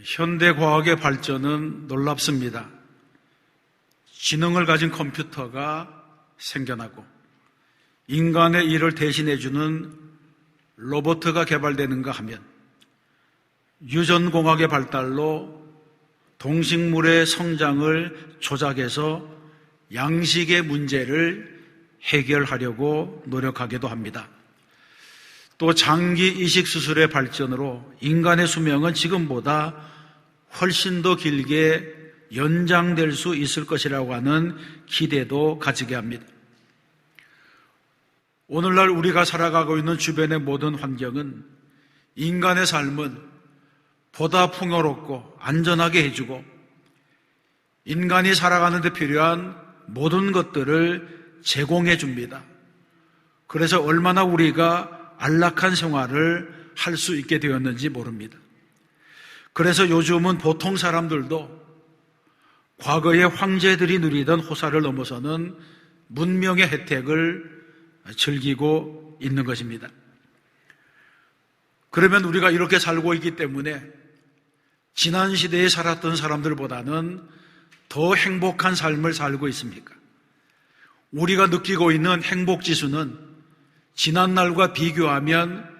현대 과학의 발전은 놀랍습니다. 지능을 가진 컴퓨터가 생겨나고 인간의 일을 대신해주는 로봇가 개발되는가 하면 유전공학의 발달로 동식물의 성장을 조작해서 양식의 문제를 해결하려고 노력하기도 합니다. 또 장기 이식 수술의 발전으로 인간의 수명은 지금보다 훨씬 더 길게 연장될 수 있을 것이라고 하는 기대도 가지게 합니다. 오늘날 우리가 살아가고 있는 주변의 모든 환경은 인간의 삶은 보다 풍요롭고 안전하게 해주고 인간이 살아가는 데 필요한 모든 것들을 제공해 줍니다. 그래서 얼마나 우리가 안락한 생활을 할 수 있게 되었는지 모릅니다. 그래서 요즘은 보통 사람들도 과거의 황제들이 누리던 호사를 넘어서는 문명의 혜택을 즐기고 있는 것입니다. 그러면 우리가 이렇게 살고 있기 때문에 지난 시대에 살았던 사람들보다는 더 행복한 삶을 살고 있습니까? 우리가 느끼고 있는 행복지수는 지난날과 비교하면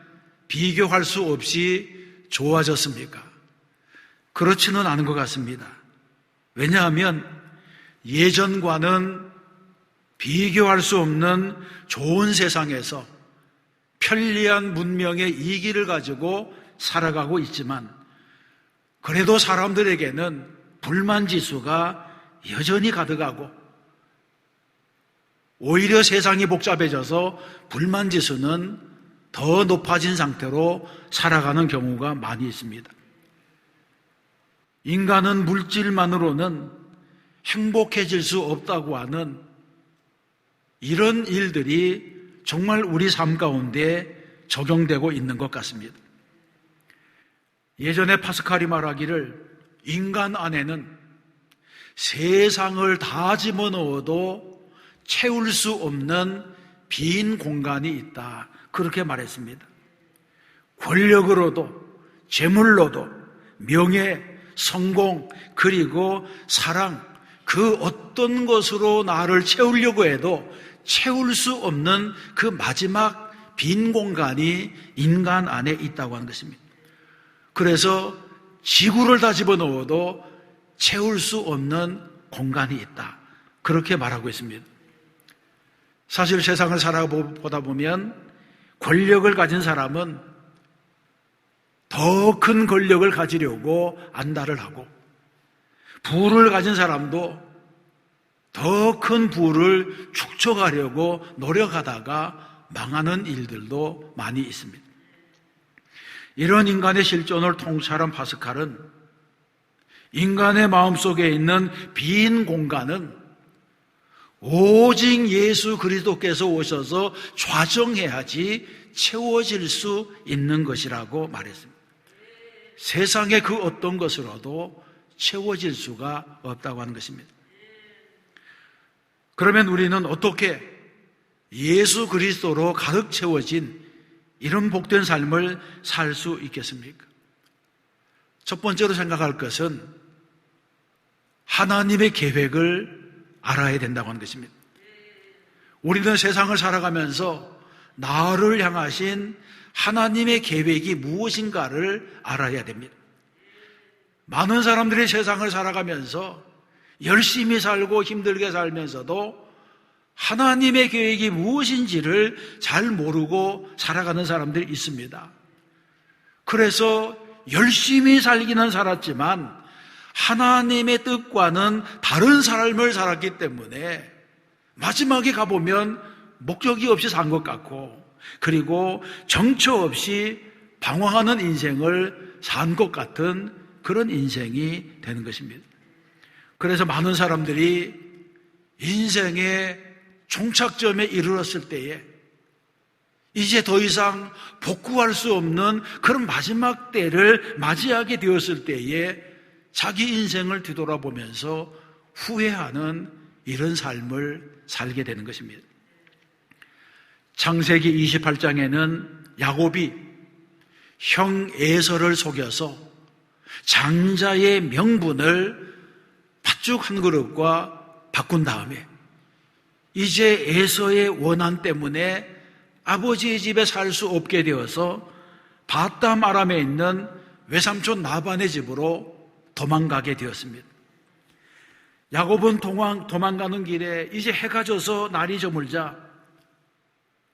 비교할 수 없이 좋아졌습니까? 그렇지는 않은 것 같습니다. 왜냐하면 예전과는 비교할 수 없는 좋은 세상에서 편리한 문명의 이기를 가지고 살아가고 있지만 그래도 사람들에게는 불만지수가 여전히 가득하고 오히려 세상이 복잡해져서 불만지수는 더 높아진 상태로 살아가는 경우가 많이 있습니다. 인간은 물질만으로는 행복해질 수 없다고 하는 이런 일들이 정말 우리 삶 가운데 적용되고 있는 것 같습니다. 예전에 파스칼이 말하기를 인간 안에는 세상을 다 집어넣어도 채울 수 없는 빈 공간이 있다. 그렇게 말했습니다. 권력으로도 재물로도 명예, 성공, 그리고 사랑 그 어떤 것으로 나를 채우려고 해도 채울 수 없는 그 마지막 빈 공간이 인간 안에 있다고 하는 것입니다. 그래서 지구를 다 집어넣어도 채울 수 없는 공간이 있다. 그렇게 말하고 있습니다. 사실 세상을 살아보다 보면 권력을 가진 사람은 더 큰 권력을 가지려고 안달을 하고 부를 가진 사람도 더 큰 부를 축적하려고 노력하다가 망하는 일들도 많이 있습니다. 이런 인간의 실존을 통찰한 파스칼은 인간의 마음속에 있는 빈 공간은 오직 예수 그리스도께서 오셔서 좌정해야지 채워질 수 있는 것이라고 말했습니다. 세상의 그 어떤 것으로도 채워질 수가 없다고 하는 것입니다. 그러면 우리는 어떻게 예수 그리스도로 가득 채워진 이런 복된 삶을 살 수 있겠습니까? 첫 번째로 생각할 것은 하나님의 계획을 알아야 된다고 하는 것입니다. 우리는 세상을 살아가면서 나를 향하신 하나님의 계획이 무엇인가를 알아야 됩니다. 많은 사람들이 세상을 살아가면서 열심히 살고 힘들게 살면서도 하나님의 계획이 무엇인지를 잘 모르고 살아가는 사람들이 있습니다. 그래서 열심히 살기는 살았지만 하나님의 뜻과는 다른 삶을 살았기 때문에 마지막에 가보면 목적이 없이 산 것 같고 그리고 정처 없이 방황하는 인생을 산 것 같은 그런 인생이 되는 것입니다. 그래서 많은 사람들이 인생의 종착점에 이르렀을 때에 이제 더 이상 복구할 수 없는 그런 마지막 때를 맞이하게 되었을 때에 자기 인생을 뒤돌아보면서 후회하는 이런 삶을 살게 되는 것입니다. 창세기 28장에는 야곱이 형 에서를 속여서 장자의 명분을 팥죽 한 그릇과 바꾼 다음에 이제 에서의 원한 때문에 아버지의 집에 살 수 없게 되어서 바담 아람에 있는 외삼촌 나반의 집으로 도망가게 되었습니다. 야곱은 도망가는 길에 이제 해가 져서 날이 저물자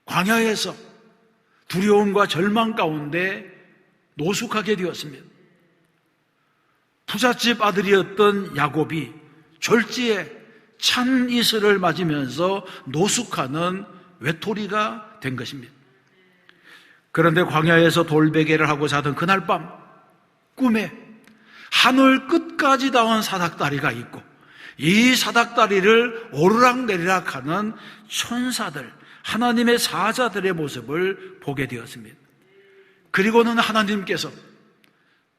광야에서 두려움과 절망 가운데 노숙하게 되었습니다. 부잣집 아들이었던 야곱이 졸지에 찬 이슬을 맞으면서 노숙하는 외톨이가 된 것입니다. 그런데 광야에서 돌베개를 하고 자던 그날 밤 꿈에 하늘 끝까지 닿은 사닥다리가 있고 이 사닥다리를 오르락내리락 하는 천사들, 하나님의 사자들의 모습을 보게 되었습니다. 그리고는 하나님께서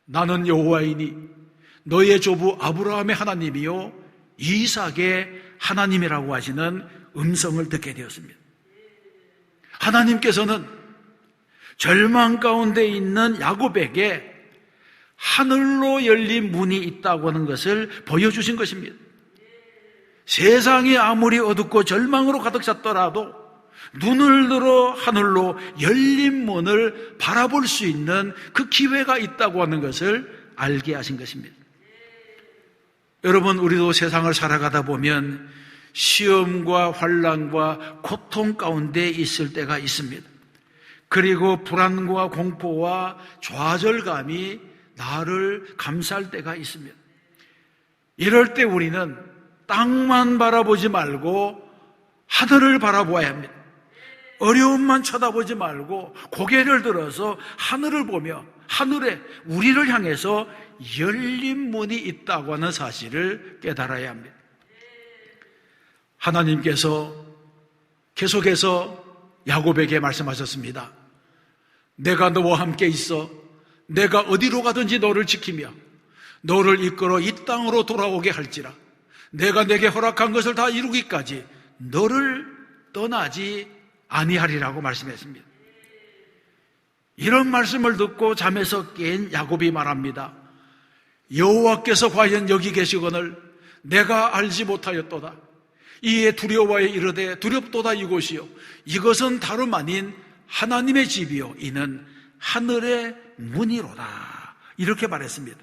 나는 여호와이니 너의 조부 아브라함의 하나님이요 이삭의 하나님이라고 하시는 음성을 듣게 되었습니다. 하나님께서는 절망 가운데 있는 야곱에게 하늘로 열린 문이 있다고 하는 것을 보여주신 것입니다. 세상이 아무리 어둡고 절망으로 가득 찼더라도 눈을 들어 하늘로 열린 문을 바라볼 수 있는 그 기회가 있다고 하는 것을 알게 하신 것입니다. 여러분, 우리도 세상을 살아가다 보면 시험과 환난과 고통 가운데 있을 때가 있습니다. 그리고 불안과 공포와 좌절감이 나를 감쌀 때가 있습니다. 이럴 때 우리는 땅만 바라보지 말고 하늘을 바라보아야 합니다. 어려움만 쳐다보지 말고 고개를 들어서 하늘을 보며 하늘에 우리를 향해서 열린 문이 있다고 하는 사실을 깨달아야 합니다. 하나님께서 계속해서 야곱에게 말씀하셨습니다. 내가 너와 함께 있어 내가 어디로 가든지 너를 지키며 너를 이끌어 이 땅으로 돌아오게 할지라 내가 내게 허락한 것을 다 이루기까지 너를 떠나지 아니하리라고 말씀했습니다. 이런 말씀을 듣고 잠에서 깬 야곱이 말합니다. 여호와께서 과연 여기 계시거늘 내가 알지 못하였도다. 이에 두려워하여 이르되 두렵도다 이곳이요 이것은 다름 아닌 하나님의 집이요 이는 하늘의 문이로다. 이렇게 말했습니다.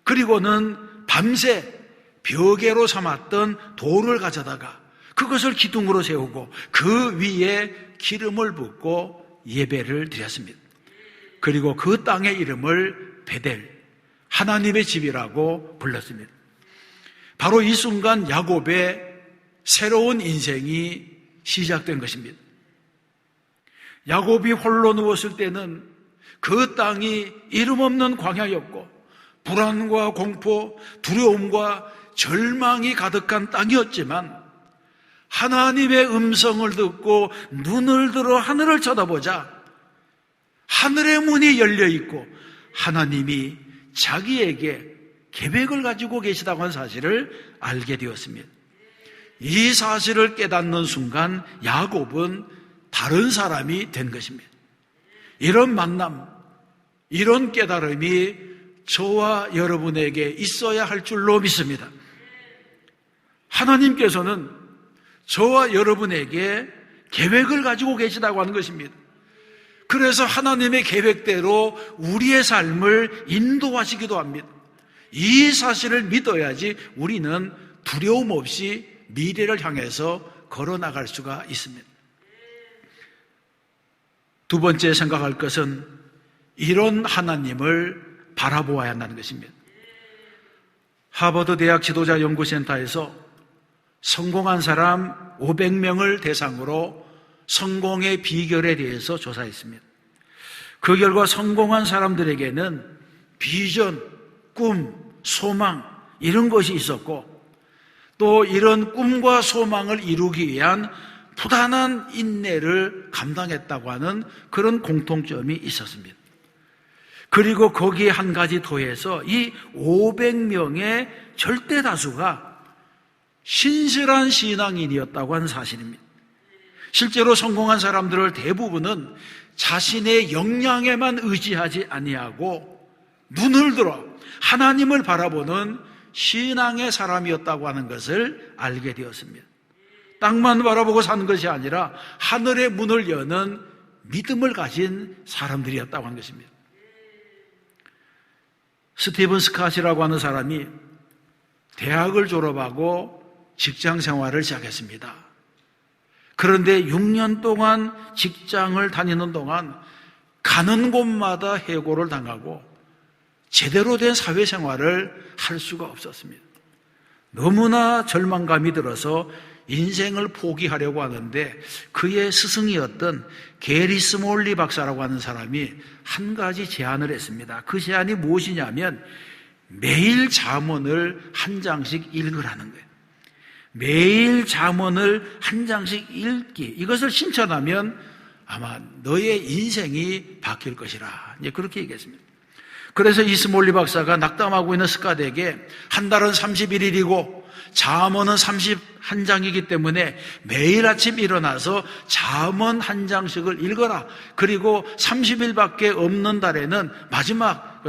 그리고는 밤새 벼개로 삼았던 돌을 가져다가 그것을 기둥으로 세우고 그 위에 기름을 붓고 예배를 드렸습니다. 그리고 그 땅의 이름을 베델, 하나님의 집이라고 불렀습니다. 바로 이 순간 야곱의 새로운 인생이 시작된 것입니다. 야곱이 홀로 누웠을 때는 그 땅이 이름 없는 광야였고 불안과 공포, 두려움과 절망이 가득한 땅이었지만 하나님의 음성을 듣고 눈을 들어 하늘을 쳐다보자 하늘의 문이 열려 있고 하나님이 자기에게 계획을 가지고 계시다고 하는 사실을 알게 되었습니다. 이 사실을 깨닫는 순간 야곱은 다른 사람이 된 것입니다. 이런 만남, 이런 깨달음이 저와 여러분에게 있어야 할 줄로 믿습니다. 하나님께서는 저와 여러분에게 계획을 가지고 계시다고 하는 것입니다. 그래서 하나님의 계획대로 우리의 삶을 인도하시기도 합니다. 이 사실을 믿어야지 우리는 두려움 없이 미래를 향해서 걸어나갈 수가 있습니다. 두 번째 생각할 것은 이런 하나님을 바라보아야 한다는 것입니다. 하버드 대학 지도자 연구센터에서 성공한 사람 500명을 대상으로 성공의 비결에 대해서 조사했습니다. 그 결과 성공한 사람들에게는 비전, 꿈, 소망 이런 것이 있었고 또 이런 꿈과 소망을 이루기 위한 부단한 인내를 감당했다고 하는 그런 공통점이 있었습니다. 그리고 거기에 한 가지 더해서 이 500명의 절대 다수가 신실한 신앙인이었다고 하는 사실입니다. 실제로 성공한 사람들을 대부분은 자신의 역량에만 의지하지 아니하고 눈을 들어 하나님을 바라보는 신앙의 사람이었다고 하는 것을 알게 되었습니다. 땅만 바라보고 사는 것이 아니라 하늘의 문을 여는 믿음을 가진 사람들이었다고 하는 것입니다. 스티븐 스캇이라고 하는 사람이 대학을 졸업하고 직장 생활을 시작했습니다. 그런데 6년 동안 직장을 다니는 동안 가는 곳마다 해고를 당하고 제대로 된 사회생활을 할 수가 없었습니다. 너무나 절망감이 들어서 인생을 포기하려고 하는데 그의 스승이었던 게리 스몰리 박사라고 하는 사람이 한 가지 제안을 했습니다. 그 제안이 무엇이냐면 매일 잠언을 한 장씩 읽으라는 거예요. 매일 잠언을 한 장씩 읽기, 이것을 실천하면 아마 너의 인생이 바뀔 것이라, 그렇게 얘기했습니다. 그래서 이 스몰리 박사가 낙담하고 있는 스캇에게 한 달은 31일이고 잠언은 31장이기 때문에 매일 아침 일어나서 잠언 한 장씩을 읽어라. 그리고 30일밖에 없는 달에는 마지막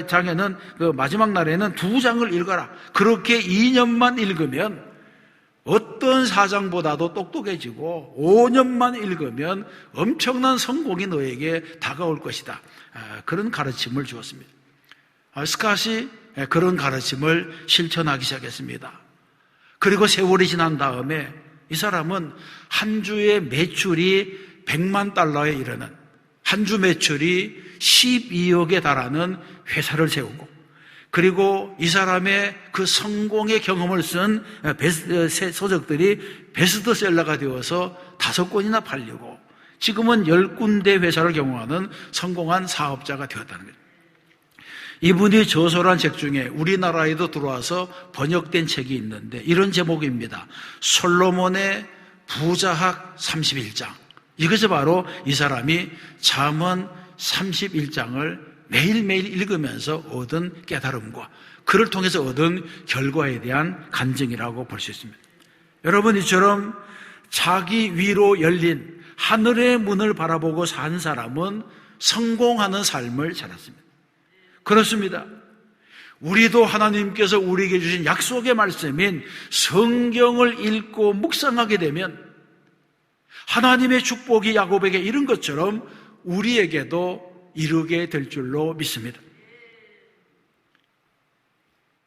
장에는 마지막 날에는 2장을 읽어라. 그렇게 2년만 읽으면 어떤 사장보다도 똑똑해지고 5년만 읽으면 엄청난 성공이 너에게 다가올 것이다. 그런 가르침을 주었습니다. 스캇이 그런 가르침을 실천하기 시작했습니다. 그리고 세월이 지난 다음에 이 사람은 한 주의 매출이 100만 달러에 이르는, 한 주 매출이 12억에 달하는 회사를 세우고, 그리고 이 사람의 그 성공의 경험을 쓴 서적들이 베스트셀러가 되어서 5권이나 팔리고 지금은 10군데 회사를 경영하는 성공한 사업자가 되었다는 거죠. 이분이 저서란 책 중에 우리나라에도 들어와서 번역된 책이 있는데 이런 제목입니다. 솔로몬의 부자학 31장. 이것이 바로 이 사람이 잠언 31장을 매일매일 읽으면서 얻은 깨달음과 그를 통해서 얻은 결과에 대한 간증이라고 볼 수 있습니다. 여러분, 이처럼 자기 위로 열린 하늘의 문을 바라보고 산 사람은 성공하는 삶을 살았습니다. 그렇습니다. 우리도 하나님께서 우리에게 주신 약속의 말씀인 성경을 읽고 묵상하게 되면 하나님의 축복이 야곱에게 이른 것처럼 우리에게도 이루게 될 줄로 믿습니다.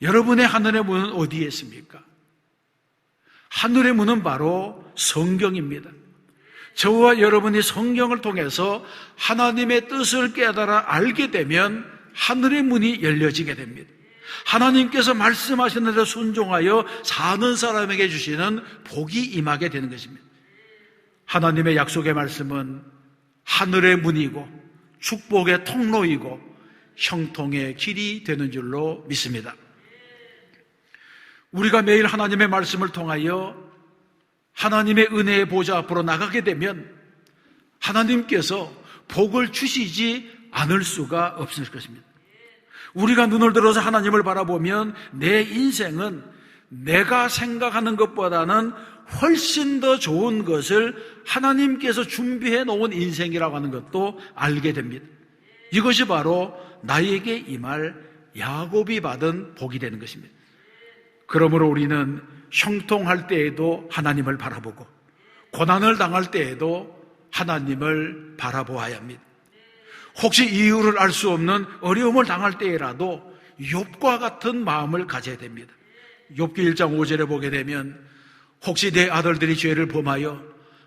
여러분의 하늘의 문은 어디에 있습니까? 하늘의 문은 바로 성경입니다. 저와 여러분이 성경을 통해서 하나님의 뜻을 깨달아 알게 되면 하늘의 문이 열려지게 됩니다. 하나님께서 말씀하시는 대로 순종하여 사는 사람에게 주시는 복이 임하게 되는 것입니다. 하나님의 약속의 말씀은 하늘의 문이고 축복의 통로이고 형통의 길이 되는 줄로 믿습니다. 우리가 매일 하나님의 말씀을 통하여 하나님의 은혜의 보좌 앞으로 나가게 되면 하나님께서 복을 주시지 않을 수가 없을 것입니다. 우리가 눈을 들어서 하나님을 바라보면 내 인생은 내가 생각하는 것보다는 훨씬 더 좋은 것을 하나님께서 준비해 놓은 인생이라고 하는 것도 알게 됩니다. 이것이 바로 나에게 임할 야곱이 받은 복이 되는 것입니다. 그러므로 우리는 형통할 때에도 하나님을 바라보고 고난을 당할 때에도 하나님을 바라보아야 합니다. 혹시 이유를 알 수 없는 어려움을 당할 때라도 욥과 같은 마음을 가져야 됩니다. 욥기 1장 5절에 보게 되면 혹시 내 아들들이 죄를 범하여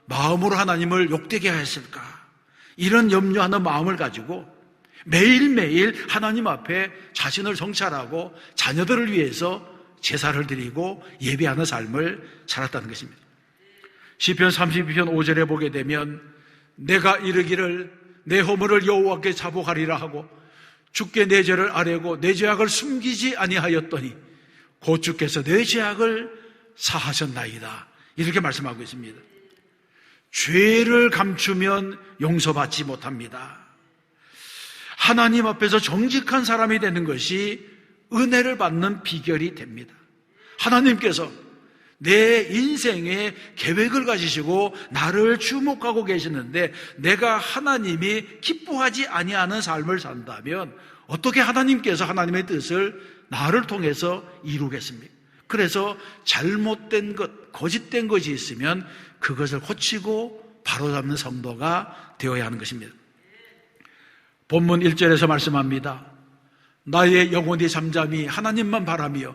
마음으로 하나님을 욕되게 하였을까, 이런 염려하는 마음을 가지고 매일매일 하나님 앞에 자신을 성찰하고 자녀들을 위해서 제사를 드리고 예배하는 삶을 살았다는 것입니다. 시편 32편 5절에 보게 되면 내가 이르기를 내 허물을 여호와께 자복하리라 하고 주께 내 죄를 아뢰고 내 죄악을 숨기지 아니하였더니 곧 주께서 내 죄악을 사하셨나이다, 이렇게 말씀하고 있습니다. 죄를 감추면 용서받지 못합니다. 하나님 앞에서 정직한 사람이 되는 것이 은혜를 받는 비결이 됩니다. 하나님께서 내 인생의 계획을 가지시고 나를 주목하고 계시는데 내가 하나님이 기뻐하지 아니하는 삶을 산다면 어떻게 하나님께서 하나님의 뜻을 나를 통해서 이루겠습니까? 그래서 잘못된 것, 거짓된 것이 있으면 그것을 고치고 바로잡는 성도가 되어야 하는 것입니다. 본문 1절에서 말씀합니다. 나의 영혼이 잠잠히 하나님만 바라며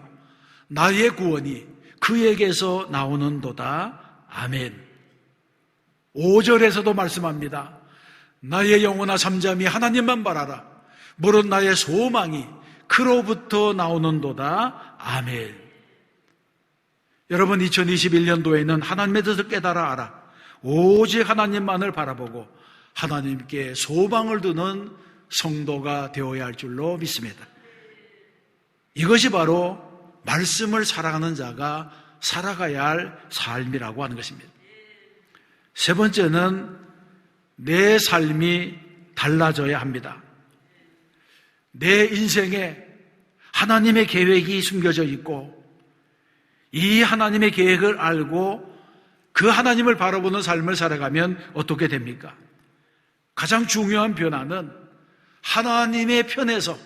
나의 구원이 그에게서 나오는도다. 아멘. 5절에서도 말씀합니다. 나의 영혼아 잠잠히 하나님만 바라라. 물은 나의 소망이 그로부터 나오는도다. 아멘. 여러분, 2021년도에는 하나님의 뜻을 깨달아 알아. 오직 하나님만을 바라보고 하나님께 소망을 두는 성도가 되어야 할 줄로 믿습니다. 이것이 바로 말씀을 사랑하는 자가 살아가야 할 삶이라고 하는 것입니다. 세 번째는 내 삶이 달라져야 합니다. 내 인생에 하나님의 계획이 숨겨져 있고 이 하나님의 계획을 알고 그 하나님을 바라보는 삶을 살아가면 어떻게 됩니까? 가장 중요한 변화는 하나님의 편에서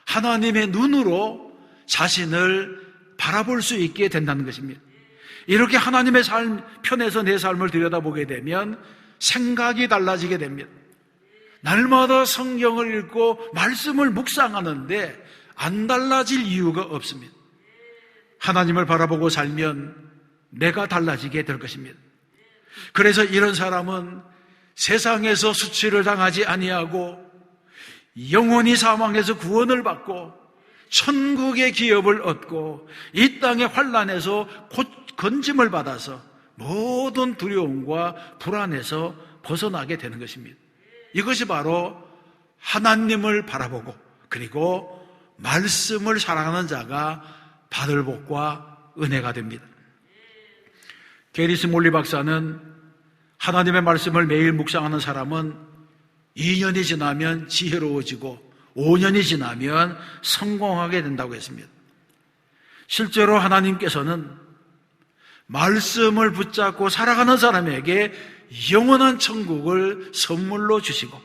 하나님의 눈으로 자신을 바라볼 수 있게 된다는 것입니다. 이렇게 하나님의 편에서 내 삶을 들여다보게 되면 생각이 달라지게 됩니다. 날마다 성경을 읽고 말씀을 묵상하는데 안 달라질 이유가 없습니다. 하나님을 바라보고 살면 내가 달라지게 될 것입니다. 그래서 이런 사람은 세상에서 수치를 당하지 아니하고 영원히 사망에서 구원을 받고 천국의 기업을 얻고 이 땅의 환난에서 곧 건짐을 받아서 모든 두려움과 불안에서 벗어나게 되는 것입니다. 이것이 바로 하나님을 바라보고 그리고 말씀을 사랑하는 자가 받을 복과 은혜가 됩니다. 게리스 몰리 박사는 하나님의 말씀을 매일 묵상하는 사람은 2년이 지나면 지혜로워지고 5년이 지나면 성공하게 된다고 했습니다. 실제로 하나님께서는 말씀을 붙잡고 살아가는 사람에게 영원한 천국을 선물로 주시고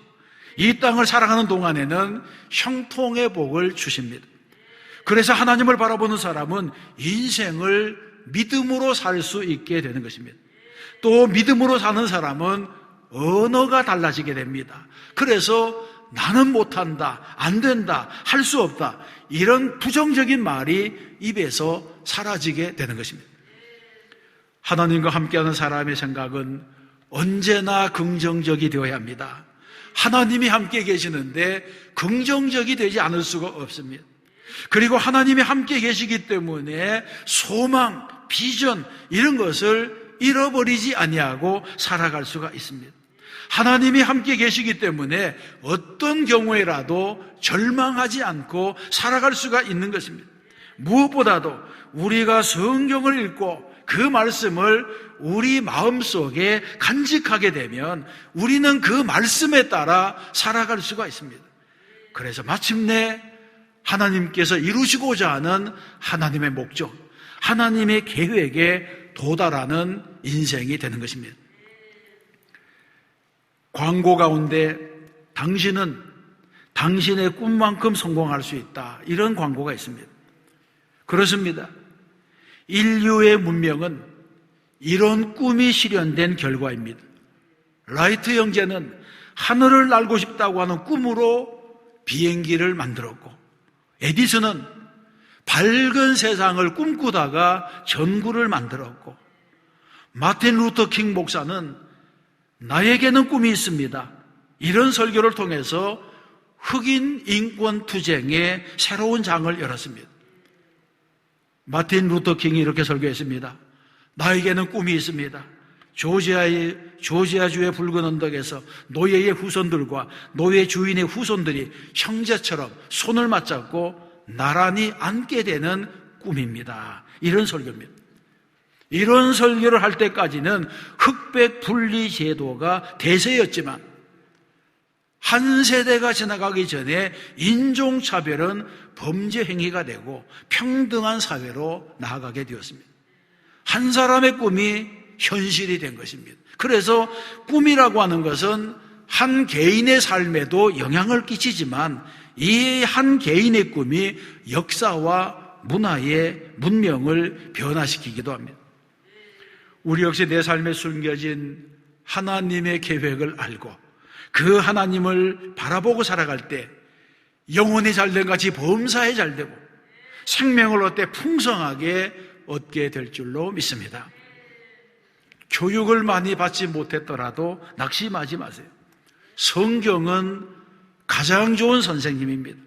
이 땅을 살아가는 동안에는 형통의 복을 주십니다. 그래서 하나님을 바라보는 사람은 인생을 믿음으로 살 수 있게 되는 것입니다. 또 믿음으로 사는 사람은 언어가 달라지게 됩니다. 그래서 나는 못한다, 안 된다, 할 수 없다 이런 부정적인 말이 입에서 사라지게 되는 것입니다. 하나님과 함께하는 사람의 생각은 언제나 긍정적이 되어야 합니다. 하나님이 함께 계시는데 긍정적이 되지 않을 수가 없습니다. 그리고 하나님이 함께 계시기 때문에 소망, 비전 이런 것을 잃어버리지 아니하고 살아갈 수가 있습니다. 하나님이 함께 계시기 때문에 어떤 경우에라도 절망하지 않고 살아갈 수가 있는 것입니다. 무엇보다도 우리가 성경을 읽고 그 말씀을 우리 마음속에 간직하게 되면 우리는 그 말씀에 따라 살아갈 수가 있습니다. 그래서 마침내 하나님께서 이루시고자 하는 하나님의 목적, 하나님의 계획에 도달하는 인생이 되는 것입니다. 광고 가운데 당신은 당신의 꿈만큼 성공할 수 있다 이런 광고가 있습니다. 그렇습니다. 인류의 문명은 이런 꿈이 실현된 결과입니다. 라이트 형제는 하늘을 날고 싶다고 하는 꿈으로 비행기를 만들었고 에디슨은 밝은 세상을 꿈꾸다가 전구를 만들었고 마틴 루터 킹 목사는 나에게는 꿈이 있습니다 이런 설교를 통해서 흑인 인권 투쟁의 새로운 장을 열었습니다. 마틴 루터 킹이 이렇게 설교했습니다. 나에게는 꿈이 있습니다. 조지아주의 붉은 언덕에서 노예의 후손들과 노예 주인의 후손들이 형제처럼 손을 맞잡고 나란히 앉게 되는 꿈입니다. 이런 설교입니다. 이런 설교를 할 때까지는 흑백 분리 제도가 대세였지만 한 세대가 지나가기 전에 인종차별은 범죄 행위가 되고 평등한 사회로 나아가게 되었습니다. 한 사람의 꿈이 현실이 된 것입니다. 그래서 꿈이라고 하는 것은 한 개인의 삶에도 영향을 끼치지만 이 한 개인의 꿈이 역사와 문화의 문명을 변화시키기도 합니다. 우리 역시 내 삶에 숨겨진 하나님의 계획을 알고 그 하나님을 바라보고 살아갈 때 영혼이 잘된 같이 범사에 잘되고 생명을 얻되 풍성하게 얻게 될 줄로 믿습니다. 교육을 많이 받지 못했더라도 낙심하지 마세요. 성경은 가장 좋은 선생님입니다.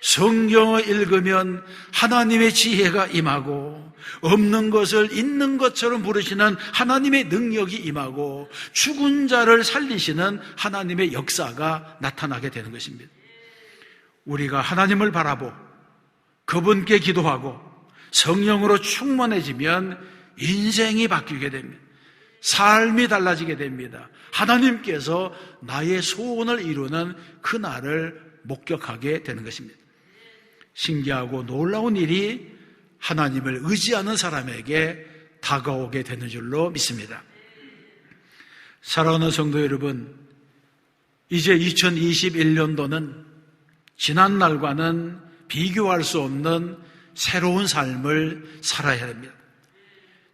성경을 읽으면 하나님의 지혜가 임하고 없는 것을 있는 것처럼 부르시는 하나님의 능력이 임하고 죽은 자를 살리시는 하나님의 역사가 나타나게 되는 것입니다. 우리가 하나님을 바라보고 그분께 기도하고 성령으로 충만해지면 인생이 바뀌게 됩니다. 삶이 달라지게 됩니다. 하나님께서 나의 소원을 이루는 그날을 목격하게 되는 것입니다. 신기하고 놀라운 일이 하나님을 의지하는 사람에게 다가오게 되는 줄로 믿습니다. 사랑하는 성도 여러분, 이제 2021년도는 지난 날과는 비교할 수 없는 새로운 삶을 살아야 됩니다.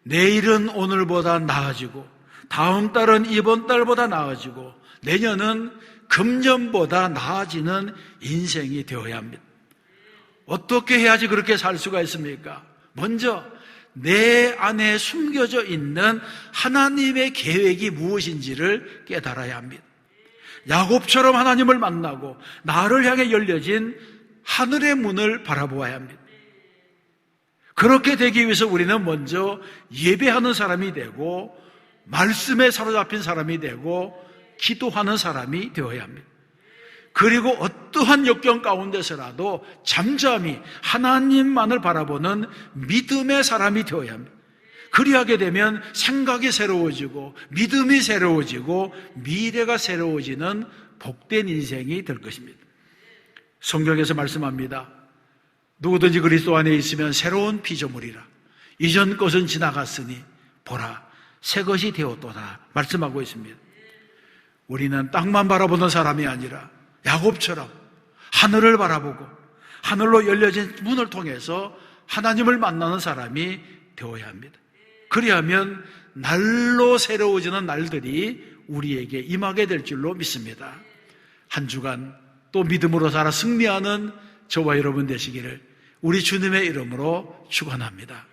내일은 오늘보다 나아지고 다음 달은 이번 달보다 나아지고 내년은 금년보다 나아지는 인생이 되어야 합니다. 어떻게 해야지 그렇게 살 수가 있습니까? 먼저 내 안에 숨겨져 있는 하나님의 계획이 무엇인지를 깨달아야 합니다. 야곱처럼 하나님을 만나고 나를 향해 열려진 하늘의 문을 바라보아야 합니다. 그렇게 되기 위해서 우리는 먼저 예배하는 사람이 되고 말씀에 사로잡힌 사람이 되고 기도하는 사람이 되어야 합니다. 그리고 어떠한 역경 가운데서라도 잠잠히 하나님만을 바라보는 믿음의 사람이 되어야 합니다. 그리하게 되면 생각이 새로워지고 믿음이 새로워지고 미래가 새로워지는 복된 인생이 될 것입니다. 성경에서 말씀합니다. 누구든지 그리스도 안에 있으면 새로운 피조물이라. 이전 것은 지나갔으니 보라 새 것이 되었도다 말씀하고 있습니다. 우리는 땅만 바라보는 사람이 아니라 야곱처럼 하늘을 바라보고 하늘로 열려진 문을 통해서 하나님을 만나는 사람이 되어야 합니다. 그리하면 날로 새로워지는 날들이 우리에게 임하게 될 줄로 믿습니다. 한 주간 또 믿음으로 살아 승리하는 저와 여러분 되시기를 우리 주님의 이름으로 축원합니다.